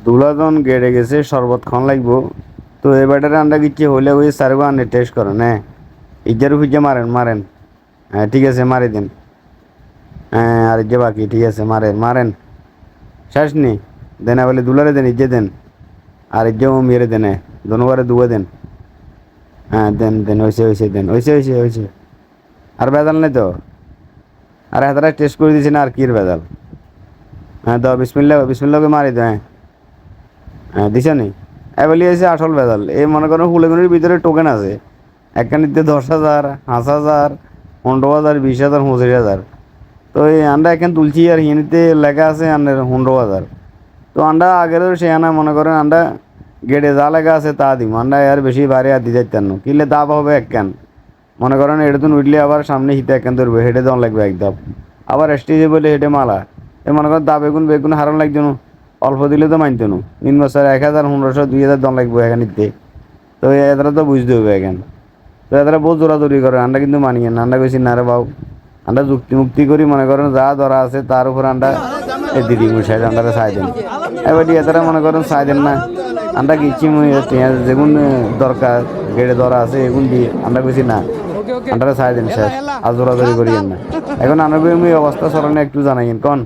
দুলাজন গেড়ে গেছে শরবত খান লাগবো। তো এ ব্যাটারে আন্ডা কিচ্ছে হইলে ওই সারগো আনে টেস্ট করেন হ্যাঁ। ইজ্জার ফিজ্জা মারেন মারেন। হ্যাঁ ঠিক আছে মারি দেন। হ্যাঁ আর ইজ্জে বাকি ঠিক আছে মারেন মারেন। শেষ নি দেন বলে দুলারে দেন ইজ্জে দেন। আর ইজ্জে ও মেরে দেন দোনোবারে দুয়ে দেন। হ্যাঁ দেন দেন হয়েছে দেন হয়েছে। আর বেদাল নেই তো। আর হাতারা টেস্ট করে দিয়েছি না আর কির বেদাল। হ্যাঁ দাও বিসমিল্লাকে মারি দাও হ্যাঁ। হ্যাঁ দিছ নি বলি আছে আসল বেদাল এই মনে করেন হুলেগুনির ভিতরে টোকেন আছে একখানিতে 10,000 5,000 15,000 20,000 25,000। তো এই আন্ডা এখান তুলছি আর হিনিতে লেখা আছে আন্ডার 15,000। তো আন্ডা আগেরও সে আনা মনে করেন আন্ডা গেটে যা লেখা আছে তা দিম আন্ডা আর বেশি বাড়ি আর দিয়ে যাইতেন না কিনলে দাব হবে একখান। মনে করেন এটা তো উঠলে আবার সামনে হিতে একখান ধরবে হেঁটে দেওয়া লাগবে একদম। আবার স্টেজে বলে হেঁটে মালা এ মনে করেন দা বেগুন হারান লাগতো না। অল্প দিলে তো মানতো না 3 বছর 1,000 1500 2,000 দন লাগবে এখানিতে। তো এরা তো বুঝতে হবে এখান। তো এরা বহুত জোরাজোরি করে আন্ডা কিন্তু মানিয়ে না আন্ডা বেশি না রে বাবু। আন্ডা যুক্তি মুক্তি করি মনে করেন যা ধরা আছে তার উপর আন্ডা এই দিদি মুসাই আন্ডারে চাই দেন। এবার এরা মনে করেন চাই দেন না আন্ডা কিচ্ছি যেগুন দরকার গেড়ে ধরা আছে এগুন দিয়ে আন্ডা বেশি না আন্ডারে চাই দেন শেষ আর জোরাজোরি করিয়েন না। এখন আনবি অবস্থা চলনে একটু জানাইন কন।